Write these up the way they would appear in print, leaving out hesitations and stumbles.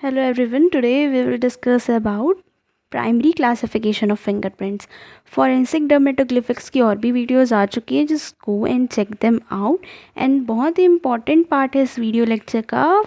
Hello everyone, today we will discuss about primary classification of fingerprints. Forensic dermatoglyphics की और भी videos आ चुकी है, just go and check them out. And बहुत ही इंपॉर्टेंट पार्ट है इस वीडियो लेक्चर का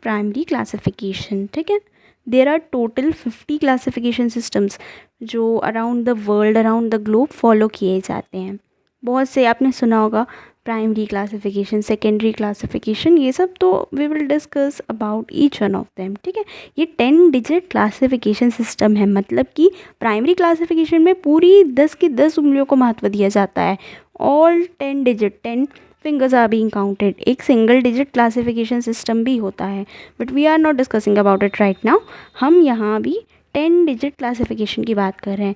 प्राइमरी क्लासिफिकेशन. ठीक है, there are total 50 classification systems जो around the world, around the globe follow किए जाते हैं. बहुत से आपने सुना होगा प्राइमरी क्लासिफिकेशन, सेकेंडरी क्लासिफिकेशन, ये सब तो we will discuss about each one of them. ठीक है, ये 10 डिजिट क्लासिफिकेशन सिस्टम है. मतलब कि प्राइमरी क्लासिफिकेशन में पूरी 10 की 10 उंगलियों को महत्व दिया जाता है. All 10 digit, 10 fingers are being counted. एक सिंगल डिजिट क्लासिफिकेशन सिस्टम भी होता है, but we are not discussing about it right now. हम यहाँ भी 10 डिजिट क्लासिफिकेशन की बात कर रहे हैं.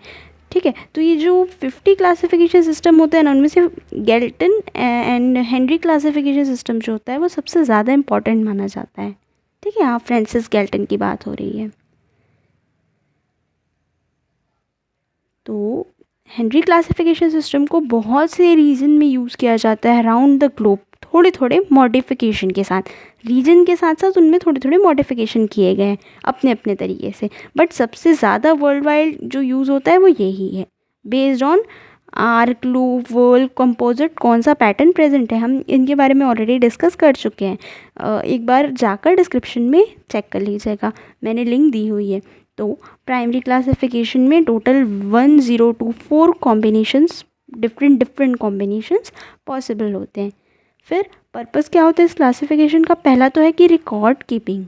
ठीक है, तो ये जो 50 क्लासिफिकेशन सिस्टम होते हैं ना, उनमें से Galton and Henry classification system जो होता है वो सबसे ज़्यादा इंपॉर्टेंट माना जाता है. ठीक है, यहाँ फ्रांसिस गैल्टन की बात हो रही है. तो हेनरी क्लासिफिकेशन सिस्टम को बहुत से रीजन में यूज़ किया जाता है अराउंड द ग्लोब, थोड़े थोड़े मॉडिफिकेशन के साथ. रीजन के साथ साथ उनमें थोड़े थोड़े मॉडिफिकेशन किए गए हैं अपने अपने तरीके से, बट सबसे ज़्यादा वर्ल्ड वाइड जो यूज़ होता है वो यही है. Based on arch, loop, whorl, composite, कौन सा पैटर्न प्रेजेंट है, हम इनके बारे में ऑलरेडी डिस्कस कर चुके हैं. एक बार जाकर डिस्क्रिप्शन में चेक कर लीजिएगा, मैंने लिंक दी हुई है. तो प्राइमरी क्लासिफिकेशन में total 1024 combinations, different combinations possible होते हैं. फिर पर्पस क्या होता है इस क्लासिफिकेशन का? पहला तो है कि रिकॉर्ड कीपिंग.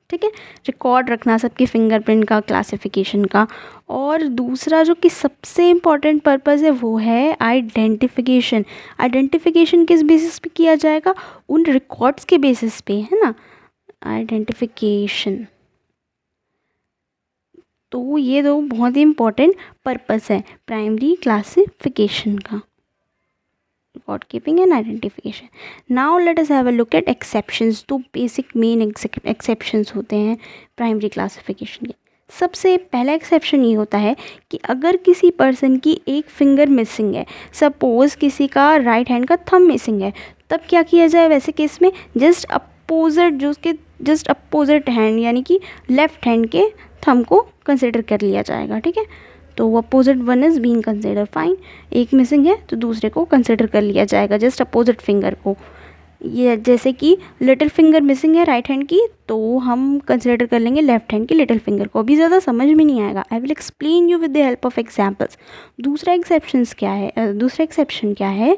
ठीक है, रिकॉर्ड रखना सबकी फिंगरप्रिंट का, क्लासिफिकेशन का. और दूसरा जो कि सबसे इम्पॉर्टेंट पर्पस है वो है आइडेंटिफिकेशन. आइडेंटिफिकेशन किस बेसिस पे किया जाएगा? उन रिकॉर्ड्स के बेसिस पे, है ना, आइडेंटिफिकेशन. तो ये दो बहुत ही इम्पॉर्टेंट पर्पस है प्राइमरी क्लासिफिकेशन का, record keeping and identification. Now let us have a look eight exceptions. तो बेसिक मेन एक्सेप्शंस होते हैं प्राइमरी क्लासिफिकेशन के. सबसे पहला एक्सेप्शन ये होता है कि अगर किसी पर्सन की एक फिंगर मिसिंग है, सपोज किसी का राइट हैंड का थंब मिसिंग है, तब क्या किया जाए वैसे केस में? जस्ट अपोजिट, जो उसके जस्ट अपोजिट हैंड यानी कि लेफ्ट हैंड के थंब को कंसिडर कर लिया जाएगा. ठीक है, तो opposite one is being consider fine. एक मिसिंग है तो दूसरे को कंसिडर कर लिया जाएगा, जस्ट अपोजिट फिंगर को. ये जैसे कि लिटिल फिंगर मिसिंग है राइट हैंड की, तो हम कंसिडर कर लेंगे लेफ्ट हैंड की लिटिल फिंगर को. अभी ज़्यादा समझ में नहीं आएगा, I will explain you with the help of examples. दूसरा एक्सेप्शन क्या है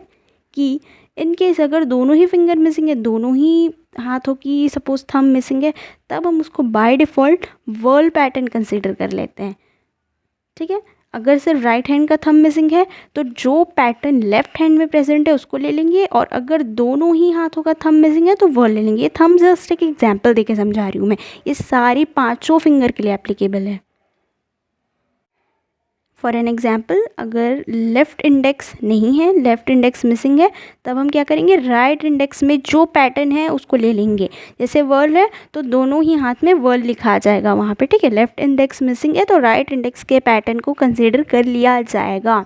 कि इन केस अगर दोनों ही फिंगर मिसिंग है, दोनों ही हाथों की सपोज थंब मिसिंग है, तब हम उसको by default whorl pattern consider कर लेते हैं. ठीक है, अगर सिर्फ राइट हैंड का थंब मिसिंग है तो जो पैटर्न लेफ्ट हैंड में प्रेजेंट है उसको ले लेंगे, और अगर दोनों ही हाथों का थंब मिसिंग है तो वो ले लेंगे. ये थंब जस्ट एक एग्जांपल देके समझा रही हूँ मैं, ये सारी पांचों फिंगर के लिए एप्लीकेबल है. फॉर एन एग्जाम्पल, अगर लेफ़्ट इंडेक्स नहीं है, लेफ़्ट इंडेक्स मिसिंग है, तब हम क्या करेंगे? राइट इंडेक्स में जो पैटर्न है उसको ले लेंगे. जैसे वर्ल है तो दोनों ही हाथ में वर्ल लिखा आ जाएगा वहाँ पे. ठीक है, लेफ़्ट इंडेक्स मिसिंग है तो राइट इंडेक्स के पैटर्न को कंसिडर कर लिया जाएगा.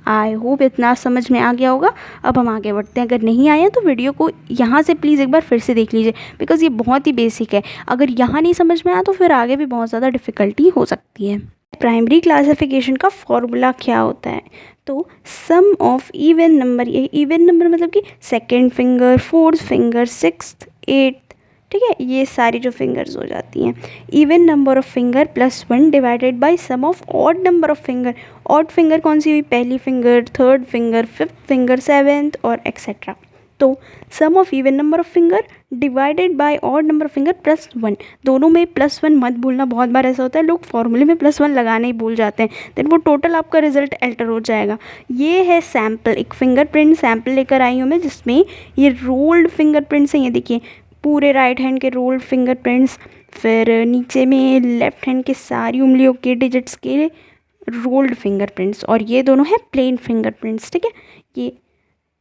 आई होप इतना समझ में आ गया होगा. अब हम आगे बढ़ते हैं. अगर नहीं आया तो वीडियो को यहाँ से प्लीज़ एक बार फिर से देख लीजिए, बिकॉज़ ये बहुत ही बेसिक है. अगर यहाँ नहीं समझ में आया तो फिर आगे भी बहुत ज़्यादा डिफ़िकल्टी हो सकती है. प्राइमरी क्लासिफिकेशन का फॉर्मूला क्या होता है? तो सम ऑफ इवन नंबर, ये इवन नंबर मतलब कि second finger, fourth finger, sixth, eighth, ठीक है, ये सारी जो फिंगर्स हो जाती हैं. Even number of finger plus 1 divided by sum of odd number of finger. Odd finger कौन सी हुई? पहली finger, third finger, fifth finger, seventh और एक्सेट्रा. तो sum of even number of finger divided by odd number of finger plus 1. दोनों में +1 मत भूलना. बहुत बार ऐसा होता है लोग फॉर्मूले में +1 लगाने ही भूल जाते हैं, देन वो टोटल आपका रिजल्ट अल्टर हो जाएगा. ये है सैम्पल, एक फिंगरप्रिंट सैम्पल लेकर आई हूँ मैं, जिसमें ये रोल्ड फिंगरप्रिंट्स हैं. ये देखिए, पूरे राइट हैंड के रोल्ड फिंगरप्रिंट्स, फिर नीचे में लेफ्ट हैंड के सारी उंगलियों के डिजिट्स के रोल्ड फिंगरप्रिंट्स, और ये दोनों हैं प्लेन फिंगरप्रिंट्स. ठीक है, ये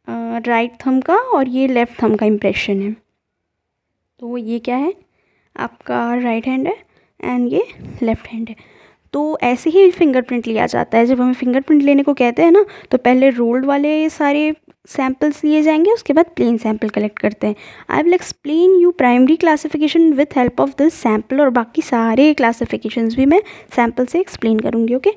राइट थंब का और ये लेफ़्ट थंब का इम्प्रेशन है. तो ये क्या है? आपका राइट हैंड है एंड ये लेफ़्ट हैंड है. तो ऐसे ही फिंगरप्रिंट लिया जाता है. जब हमें फिंगरप्रिंट लेने को कहते हैं ना, तो पहले रोल्ड वाले सारे सैम्पल्स लिए जाएंगे, उसके बाद प्लेन सैम्पल कलेक्ट करते हैं। I will explain you primary classification with help of this sample, और बाकी सारे क्लासिफिकेशंस भी मैं सैम्पल से एक्सप्लेन करूँगी। ओके,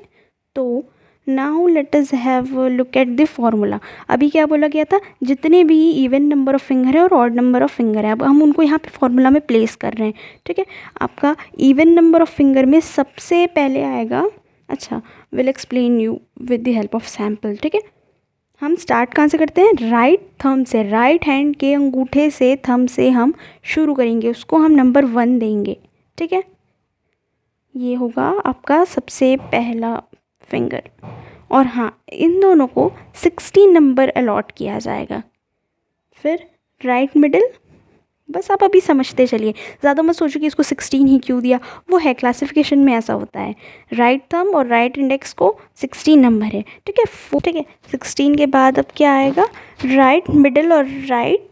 तो now let us have look at the formula. अभी क्या बोला गया था, जितने भी इवन नंबर ऑफ फिंगर है और ऑड नंबर ऑफ फिंगर है, अब हम उनको यहाँ पे फॉर्मूला में प्लेस कर रहे हैं। ठीक है, आपका इवन नंबर ऑफ फिंगर में सबसे पहले आएगा, अच्छा will explain you with the help of sample. ठीक है, हम स्टार्ट कहाँ से करते हैं, राइट थंब से, राइट हैंड के अंगूठे से, थंब से हम शुरू करेंगे, उसको हम नंबर 1 देंगे। ठीक है, ये होगा आपका सबसे पहला फिंगर, और हाँ इन दोनों को 16 नंबर अलॉट किया जाएगा। फिर राइट मिडिल, बस आप अभी समझते चलिए, ज़्यादा मत सोचो कि इसको 16 ही क्यों दिया, वो है क्लासिफिकेशन में ऐसा होता है। राइट थंब और राइट इंडेक्स को 16 नंबर है। ठीक है, 16 के बाद अब क्या आएगा, राइट मिडिल और राइट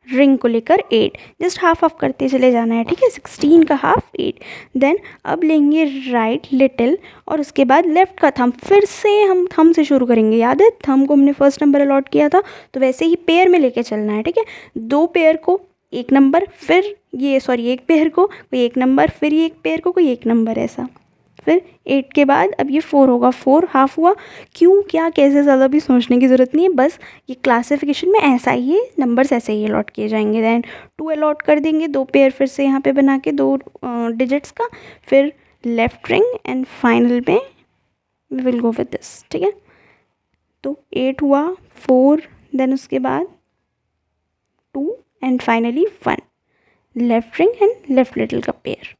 रिंग को लेकर 8, जस्ट हाफ हाफ करते चले जाना है। ठीक है, 16 का हाफ 8। देन अब लेंगे राइट लिटिल और उसके बाद लेफ़्ट का थंब, फिर से हम थंब से शुरू करेंगे। याद है थंब को हमने फर्स्ट नंबर अलॉट किया था, तो वैसे ही पेयर में लेके चलना है। ठीक है, 2 पेयर को 1 नंबर, फिर ये सॉरी 1 पेयर को कोई 1 नंबर, फिर ये 1 पेयर को कोई 1 नंबर, ऐसा। फिर 8 के बाद अब ये 4 होगा, 4 हाफ हुआ, क्यों क्या कैसे, ज़्यादा भी सोचने की ज़रूरत नहीं है, बस ये क्लासिफिकेशन में ऐसा ही है, नंबर्स ऐसे ही अलॉट किए जाएंगे। दैन 2 अलॉट कर देंगे, 2 पेयर फिर से यहाँ पे बना के 2 डिजिट्स का, फिर लेफ्ट रिंग एंड फाइनल में we will go with this. ठीक है, तो 8 हुआ, 4, देन उसके बाद 2 and finally 1, left ring and left little का पेयर।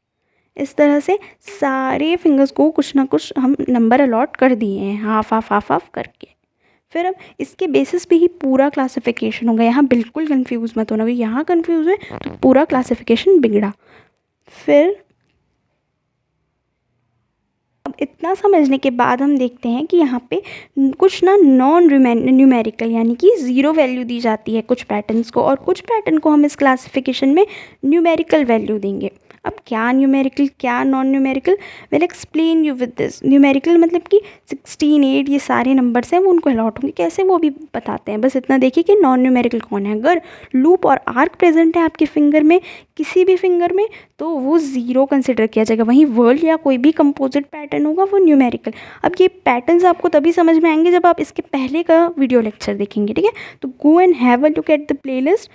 इस तरह से सारे फिंगर्स को कुछ ना कुछ हम नंबर अलॉट कर दिए हैं, हाफ हाफ हाफ हाफ करके। फिर अब इसके बेसिस पे ही पूरा क्लासिफिकेशन होगा। यहाँ बिल्कुल कंफ्यूज मत होना, क्योंकि यहाँ कंफ्यूज है तो पूरा क्लासिफिकेशन बिगड़ा। फिर अब इतना समझने के बाद हम देखते हैं कि यहाँ पे कुछ ना नॉन न्यूमेरिकल यानी कि ज़ीरो वैल्यू दी जाती है कुछ पैटर्न्स को, और कुछ पैटर्न को हम इस क्लासिफिकेशन में न्यूमेरिकल वैल्यू देंगे। अब क्या न्यूमेरिकल क्या non numerical, will explain you with this. Numerical मतलब कि 16, 8 ये सारे नंबर्स हैं, वो उनको अलॉट होंगे कैसे वो भी बताते हैं। बस इतना देखिए कि नॉन न्यूमेरिकल कौन है। अगर लूप और आर्क प्रेजेंट है आपके फिंगर में, किसी भी फिंगर में, तो वो ज़ीरो कंसिडर किया जाएगा। वहीं वर्ल्ड या कोई भी कंपोजिट पैटर्न होगा वो न्यूमेरिकल। अब ये पैटर्न्स आपको तभी समझ में आएंगे जब आप इसके पहले का वीडियो लेक्चर देखेंगे। ठीक है, तो गो and have a look at the playlist.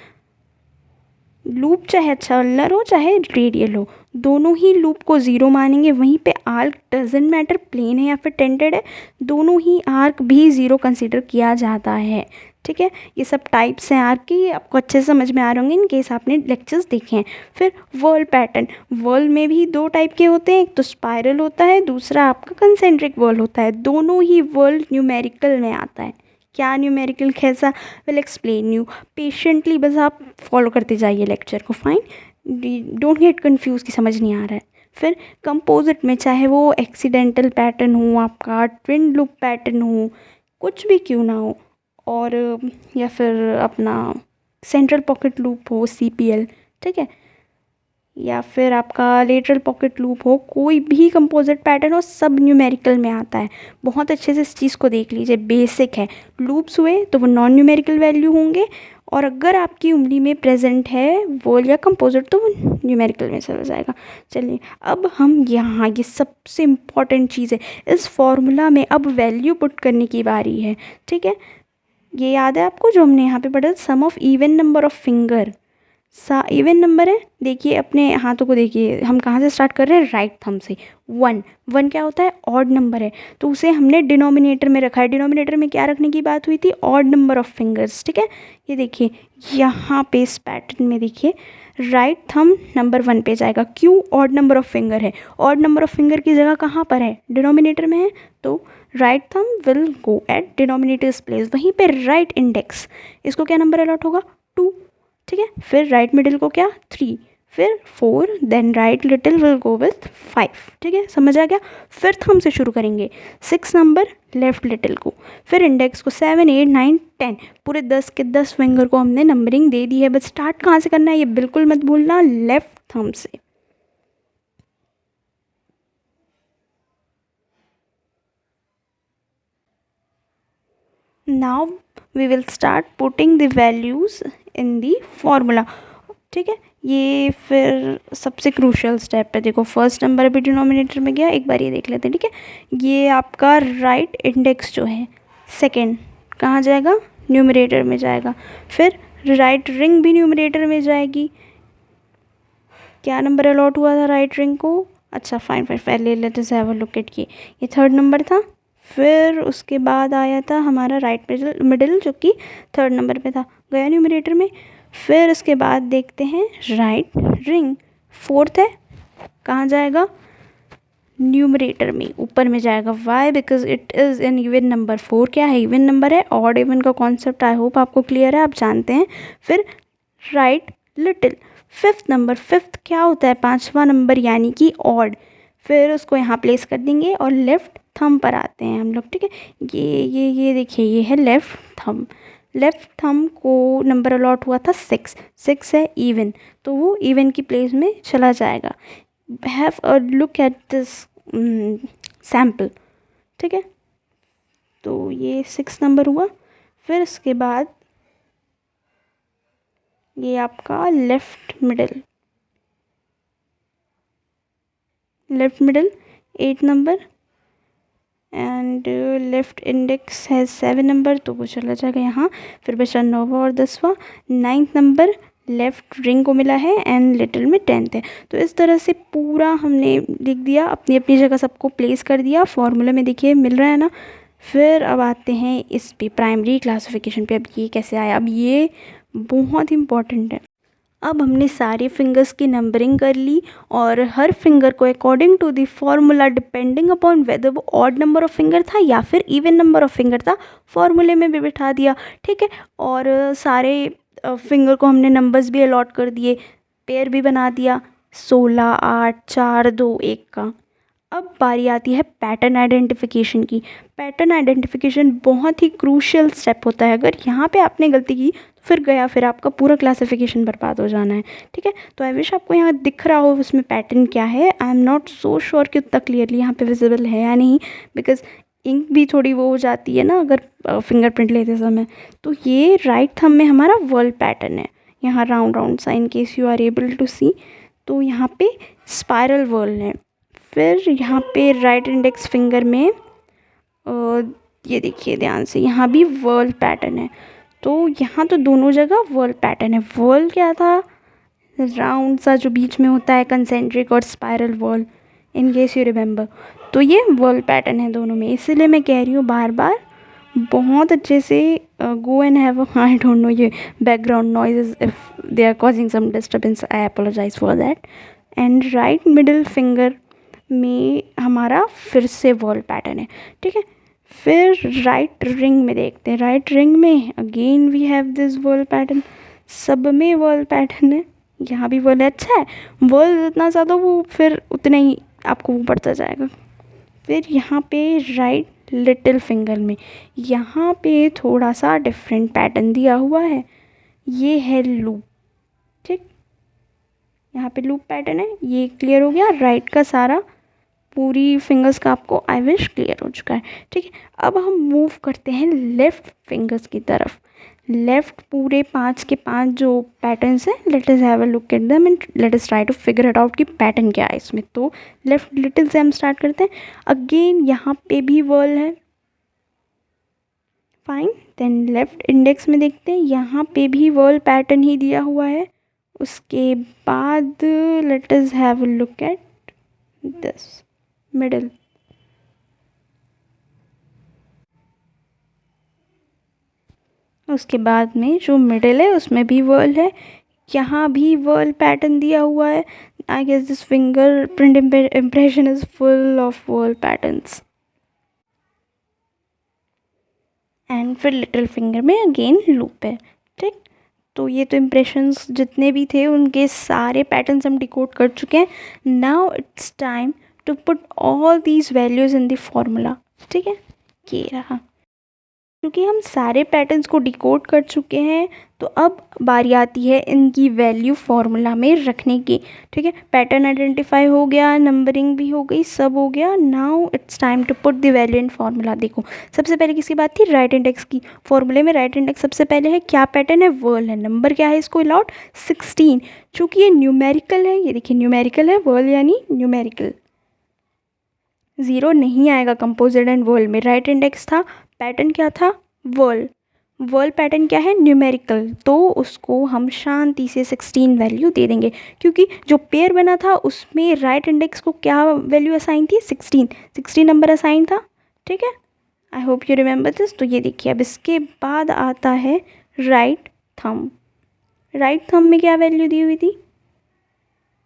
Loop चाहे सर्कुलर हो चाहे रेडियल हो, दोनों ही लूप को ज़ीरो मानेंगे। वहीं पे आर्क डजेंट मैटर प्लेन है या फिर टेंटेड है, दोनों ही आर्क भी ज़ीरो कंसिडर किया जाता है। ठीक है, ये सब टाइप्स हैं आर्क की, आपको अच्छे से समझ में आ रहे होंगे इन केस आपने लेक्चर्स देखे हैं। फिर वर्ल्ड पैटर्न, वर्ल्ड में भी 2 टाइप के होते हैं, एक तो स्पायरल होता है, दूसरा आपका कंसेंट्रिक वर्ल्ड होता है। दोनों ही वर्ल्ड न्यूमेरिकल में आता है। क्या न्यूमेरिकल कैसा, विल एक्सप्लेन यू पेशेंटली, बस आप फॉलो करते जाइए लेक्चर को। फाइन, डोंट गेट कंफ्यूज कि समझ नहीं आ रहा है। फिर कंपोजिट में चाहे वो एक्सीडेंटल पैटर्न हो, आपका ट्विन लूप पैटर्न हो, कुछ भी क्यों ना हो, और या फिर अपना सेंट्रल पॉकेट लूप हो CPL, ठीक है, या फिर आपका लेटरल पॉकेट लूप हो, कोई भी कंपोजिट पैटर्न हो, सब न्यूमेरिकल में आता है। बहुत अच्छे से इस चीज़ को देख लीजिए, बेसिक है। लूप्स हुए तो वो नॉन न्यूमेरिकल वैल्यू होंगे, और अगर आपकी उंगली में प्रेजेंट है वोल या कंपोजिट तो वो न्यूमेरिकल में चला जाएगा। चलिए अब हम यहाँ, ये सबसे इम्पॉर्टेंट चीज़ है, इस फॉर्मूला में अब वैल्यू पुट करने की बारी है। ठीक है, ये याद है आपको जो हमने यहाँ पे पढ़ा, sum of even number of finger. Even number है, देखिए अपने हाथों को देखिए, हम कहाँ से स्टार्ट कर रहे हैं, राइट थंब से। 1 1 क्या होता है, ऑड नंबर है, तो उसे हमने डिनोमिनेटर में रखा है। डिनोमिनेटर में क्या रखने की बात हुई थी, ऑड नंबर ऑफ फिंगर्स। ठीक है, ये देखिए यहाँ पे इस पैटर्न में देखिए राइट थंब नंबर 1 पे जाएगा, क्यों, ऑड नंबर ऑफ फिंगर है। ऑड नंबर ऑफ फिंगर की जगह कहाँ पर है, डिनोमिनेटर में है, तो right thumb will go at denominators place. वहीं पे राइट इंडेक्स, इसको क्या नंबर अलॉट होगा, 2। ठीक है, फिर राइट मिडिल को क्या, 3, फिर 4, then right little will go with 5। ठीक है, समझ आ गया। फिर थंब से शुरू करेंगे, 6 नंबर लेफ्ट लिटिल को, फिर इंडेक्स को 7, 8, 9, 10, पूरे 10 के 10 फिंगर को हमने नंबरिंग दे दी है। बस स्टार्ट कहाँ से करना है ये बिल्कुल मत भूलना, लेफ्ट थंब से। Now we will start putting the values in the formula. ठीक है, ये फिर सबसे क्रूशियल स्टेप है। देखो फर्स्ट नंबर अभी डिनोमिनेटर में गया, एक बार ये देख लेते हैं। ठीक है, ये आपका राइट इंडेक्स जो है सेकेंड कहाँ जाएगा, न्यूमरेटर में जाएगा। फिर राइट रिंग भी न्यूमरेटर में जाएगी। क्या नंबर अलॉट हुआ था राइट रिंग को, अच्छा फाइन फाइन, पहले late us have a look eight ये थर्ड नंबर था। फिर उसके बाद आया था हमारा राइट मिडिल जो कि थर्ड नंबर पे था, गया न्यूमरेटर में। फिर उसके बाद देखते हैं राइट रिंग फोर्थ है, कहाँ जाएगा, न्यूमरेटर में, ऊपर में जाएगा। Why, because it is an even number. Four क्या है, इवन नंबर है। ऑड इवन का कॉन्सेप्ट आई होप आपको क्लियर है, आप जानते हैं। फिर right little fifth number, fifth क्या होता है, पांचवा नंबर यानी कि ऑड। फिर उसको यहाँ प्लेस कर देंगे और लेफ़्ट थंब पर आते हैं हम लोग। ठीक है, ये देखिए, ये है लेफ़्ट थंब। लेफ़्ट थंब को नंबर अलॉट हुआ था सिक्स, सिक्स है इवन, तो वो इवन की प्लेस में चला जाएगा। Have a look at this sample. ठीक है, तो ये सिक्स नंबर हुआ। फिर उसके बाद ये आपका left middle, left middle eight number and left index है सेवन नंबर, तो वो चला जाएगा यहाँ। फिर बचा नौवा और दसवां। नाइन्थ नंबर लेफ़्ट रिंग को मिला है एंड लिटिल में टेंथ है। तो इस तरह से पूरा हमने लिख दिया, अपनी अपनी जगह सबको प्लेस कर दिया। फॉर्मूला में देखिए मिल रहा है ना। फिर अब आते हैं इस पे प्राइमरी क्लासिफिकेशन पे। अब ये कैसे आया, अब ये बहुत इंपॉर्टेंट है। अब हमने सारे फिंगर्स की नंबरिंग कर ली और हर फिंगर को according to the formula, depending upon whether वो ऑड नंबर ऑफ फिंगर था या फिर इवन नंबर ऑफ फिंगर था, फॉर्मूले में भी बिठा दिया। ठीक है, और सारे फिंगर को हमने नंबर्स भी अलॉट कर दिए, पेयर भी बना दिया, 16, 8, 4, 2, 1 का। अब बारी आती है पैटर्न आइडेंटिफिकेशन की। पैटर्न आइडेंटिफिकेशन बहुत ही क्रूशियल स्टेप होता है। अगर यहाँ पे आपने गलती की तो फिर गया, फिर आपका पूरा क्लासिफिकेशन बर्बाद हो जाना है। ठीक है, तो आई विश आपको यहाँ दिख रहा हो उसमें पैटर्न क्या है। I am not so sure कि उतना क्लियरली यहाँ पे विजिबल है या नहीं, बिकॉज इंक भी थोड़ी वो हो जाती है ना अगर फिंगरप्रिंट लेते समय। तो ये राइट थंब में हमारा वर्ल्ड पैटर्न है, यहाँ राउंड राउंड सा, in case you are able to see. तो यहाँ पे स्पायरल वर्ल्ड है। फिर यहाँ पे राइट इंडेक्स फिंगर में ये देखिए ध्यान से, यहाँ भी वर्ल पैटर्न है। तो यहाँ तो दोनों जगह वर्ल पैटर्न है। वर्ल क्या था, राउंड सा जो बीच में होता है, कंसेंट्रिक, और spiral whorl, in case you remember. तो ये वर्ल पैटर्न है दोनों में, इसीलिए मैं कह रही हूँ बार बार बहुत अच्छे से go and have I don't know, ये background noise if they are causing some disturbance, I apologise for that. And right middle finger में हमारा फिर से वर्ल पैटर्न है। ठीक है, फिर राइट रिंग में देखते हैं। राइट रिंग में again we have this whorl pattern, सब में वर्ल पैटर्न है, यहाँ भी वर्ल है। अच्छा है, वर्ल जितना ज़्यादा वो फिर उतना ही आपको वो बढ़ता जाएगा। फिर यहाँ पे राइट लिटिल फिंगर में यहाँ पे थोड़ा सा डिफरेंट पैटर्न दिया हुआ है, ये है लूप। ठीक, यहाँ पे लूप पैटर्न है, ये क्लियर हो गया। राइट का सारा पूरी फिंगर्स का आपको आई विश क्लियर हो चुका है। ठीक है, अब हम मूव करते हैं लेफ़्ट फिंगर्स की तरफ। लेफ़्ट पूरे 5 के 5 जो पैटर्न्स हैं, let us have a look at them and let us try to figure it out कि पैटर्न क्या है इसमें। तो लेफ़्ट लिटिल से हम स्टार्ट करते हैं। अगेन यहाँ पे भी वर्ल है, फाइन। देन लेफ़्ट इंडेक्स में देखते हैं, यहाँ पे भी वर्ल पैटर्न ही दिया हुआ है। उसके बाद late us have a look at this middle. उसके बाद में जो मिडिल है उसमें भी वर्ल है, यहाँ भी वर्ल पैटर्न दिया हुआ है। I guess this finger print impression is full of whorl patterns. And फिर लिटिल फिंगर में अगेन लूप है। ठीक, तो ये तो इम्प्रेशंस जितने भी थे उनके सारे पैटर्न्स हम डिकोड कर चुके हैं। Now it's time to put all these values in the formula. ठीक है, ये रहा। क्योंकि हम सारे पैटर्न्स को डिकोड कर चुके हैं तो अब बारी आती है इनकी वैल्यू फार्मूला में रखने की। ठीक है, पैटर्न आइडेंटिफाई हो गया, नंबरिंग भी हो गई, सब हो गया। Now it's time to put the value in formula. देखो सबसे पहले किसकी बात थी, राइट इंडेक्स की। फॉर्मूले में राइट इंडेक्स सबसे पहले है, क्या पैटर्न है, वर्ल है, नंबर क्या है इसको अलाउड 16। चूँकि ये न्यूमेरिकल है, ये देखिए न्यूमेरिकल है, वर्ल यानी न्यूमेरिकल, 0 नहीं आएगा कंपोजिट एंड वर्ल में। राइट इंडेक्स था, पैटर्न क्या था, वर्ल, वर्ल पैटर्न क्या है, न्यूमेरिकल, तो उसको हम शांति से 16 वैल्यू दे देंगे, क्योंकि जो पेयर बना था उसमें राइट इंडेक्स को क्या वैल्यू असाइन थी, 16 नंबर असाइन था। ठीक है, I hope you remember this. तो ये देखिए, अब इसके बाद आता है राइट थंब। राइट थंब में क्या वैल्यू दी हुई थी,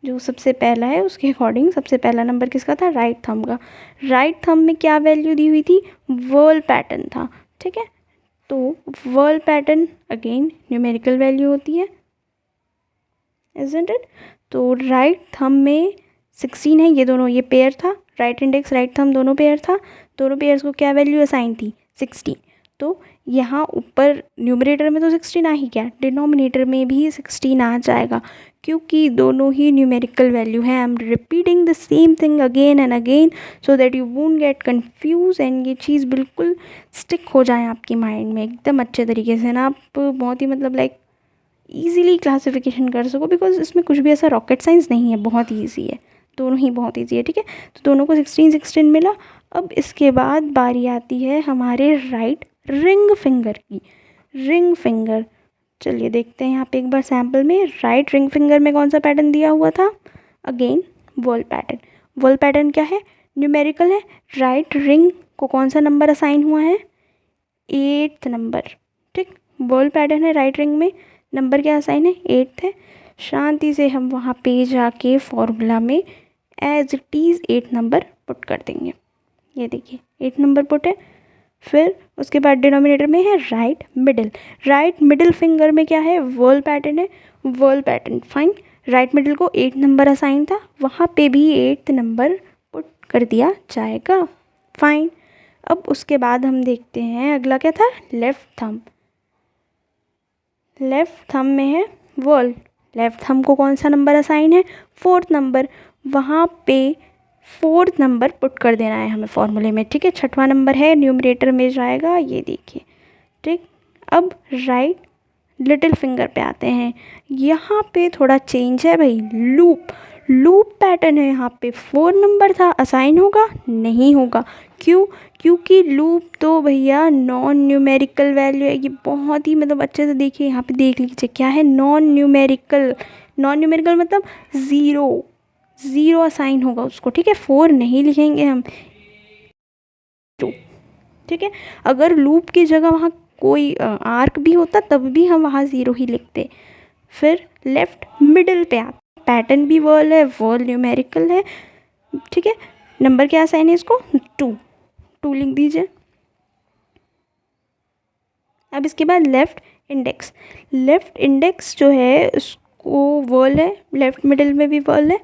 जो सबसे पहला है उसके अकॉर्डिंग सबसे पहला नंबर किसका था, राइट थंब का। राइट थंब में क्या वैल्यू दी हुई थी, वर्ल पैटर्न था। ठीक है, तो whorl pattern again numerical value होती है, इजंट इट। तो राइट थंब में 16 है, ये दोनों, ये पेयर था, राइट इंडेक्स राइट थंब दोनों पेयर था, दोनों पेयर्स को क्या वैल्यू असाइन थी, 16। तो यहाँ ऊपर न्यूमरेटर में तो 16 आ ही गया, डिनोमिनेटर में भी 16 आ जाएगा, क्योंकि दोनों ही न्यूमेरिकल वैल्यू है। I am repeating the same thing again and again so that you won't get confuse and ये चीज़ बिल्कुल स्टिक हो जाए आपके माइंड में एकदम अच्छे तरीके से ना, आप बहुत ही मतलब लाइक ईज़िली क्लासिफिकेशन कर सको, बिकॉज इसमें कुछ भी ऐसा रॉकेट साइंस नहीं है, बहुत ईजी है, दोनों ही बहुत ईजी है। ठीक है, तो दोनों को 16 मिला। अब इसके बाद बारी आती है हमारे राइट रिंग फिंगर की। रिंग फिंगर, चलिए देखते हैं यहाँ पे एक बार सैम्पल में। राइट रिंग फिंगर में कौन सा पैटर्न दिया हुआ था, again whorl pattern. Whorl pattern क्या है, न्यूमेरिकल है। राइट रिंग को कौन सा नंबर असाइन हुआ है, 8th नंबर। ठीक, वर्ल पैटर्न है, राइट रिंग में नंबर क्या असाइन है, 8th है। शांति से हम वहाँ पे जाके फॉर्मूला में as it is 8 number put कर देंगे। ये देखिए 8 नंबर पुट है। फिर उसके बाद डिनोमिनेटर में है right middle. Right middle finger में क्या है, वर्ल पैटर्न है, whorl pattern fine. Right middle को 8 नंबर असाइन था, वहाँ पे भी 8th नंबर पुट कर दिया जाएगा, फाइन। अब उसके बाद हम देखते हैं अगला क्या था, लेफ़्ट थंब। लेफ़्ट थंब में है वर्ल, लेफ़्ट थंब को कौन सा नंबर असाइन है, 4th नंबर, वहाँ पे 4th नंबर पुट कर देना है हमें फॉर्मूले में। ठीक है, 6वां नंबर है, न्यूमरेटर में जाएगा, ये देखिए। ठीक, अब राइट लिटिल फिंगर पे आते हैं। यहाँ पे थोड़ा चेंज है भाई, लूप, लूप पैटर्न है। यहाँ पे 4 नंबर था, असाइन होगा, नहीं होगा, क्यों, क्योंकि लूप तो भैया नॉन न्यूमेरिकल वैल्यू है। ये बहुत ही मतलब अच्छे से देखिए, यहाँ पे देख लीजिए क्या है, नॉन न्यूमेरिकल। नॉन न्यूमेरिकल मतलब ज़ीरो असाइन होगा उसको। ठीक है, 4 नहीं लिखेंगे हम, ठीक है। अगर लूप की जगह वहाँ कोई आर्क भी होता तब भी हम वहाँ 0 ही लिखते। फिर लेफ़्ट मिडिल पे आप, पैटर्न भी वर्ल है, वर्ल न्यूमेरिकल है। ठीक है, नंबर क्या असाइन है इसको, 2 लिख दीजिए। अब इसके बाद लेफ़्ट इंडेक्स। लेफ़्ट इंडेक्स जो है उसको वर्ल है, लेफ़्ट मिडिल में भी वर्ल है,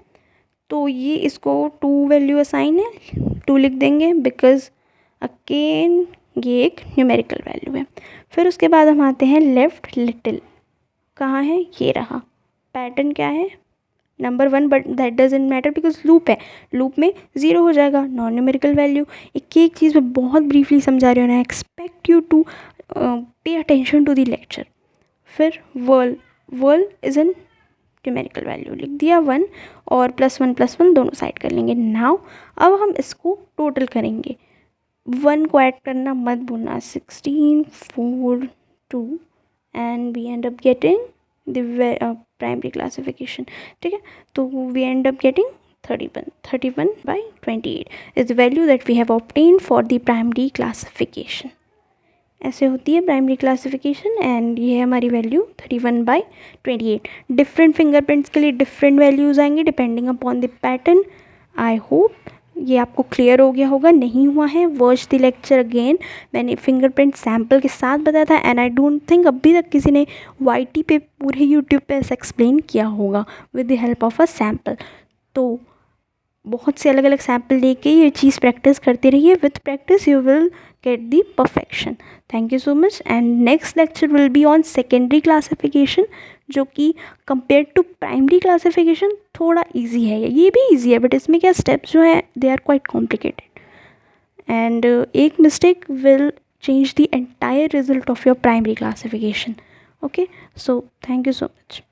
तो ये इसको 2 वैल्यू असाइन है, 2 लिख देंगे, बिकॉज अगेन ये एक न्यूमेरिकल वैल्यू है। फिर उसके बाद हम आते हैं लेफ़्ट लिटिल, कहाँ है, ये रहा। पैटर्न क्या है, number 1, but that doesn't matter because loop है, लूप में 0 हो जाएगा, नॉन न्यूमेरिकल वैल्यू। एक एक चीज़ मैं बहुत ब्रीफली समझा रही हूँ ना, expect you to pay attention to the lecture. फिर whorl, whorl is an numerical value, लिख दिया 1 और +1 दोनों साइड कर लेंगे। नाउ अब हम इसको टोटल करेंगे, 1 को ऐड करना मत भूलना, 16, 4, 2 and we end up getting the primary classification. ठीक है, तो we end up getting 31/28 is the value that we have obtained for the primary classification. ऐसे होती है प्राइमरी क्लासिफिकेशन एंड ये है हमारी वैल्यू 31/28। डिफरेंट फिंगरप्रिंट्स के लिए डिफरेंट वैल्यूज़ आएंगे depending upon the pattern. I hope ये आपको क्लियर हो गया होगा, नहीं हुआ है वॉच द लेक्चर अगेन। मैंने फिंगरप्रिंट सैम्पल के साथ बताया था एंड आई डोंट थिंक अभी तक किसी ने YT पे पूरे YouTube पे ऐसा एक्सप्लेन किया होगा with the help of a sample. तो बहुत से अलग अलग सैम्पल लेके ये चीज़ प्रैक्टिस करते रहिए. With practice you will get the perfection. Thank you so much. And next lecture will be on secondary classification, जो कि compared to primary classification थोड़ा easy है. ये भी easy है, but इसमें क्या steps जो हैं they are quite complicated. And एक mistake will change the entire result of your primary classification. Okay, so thank you so much.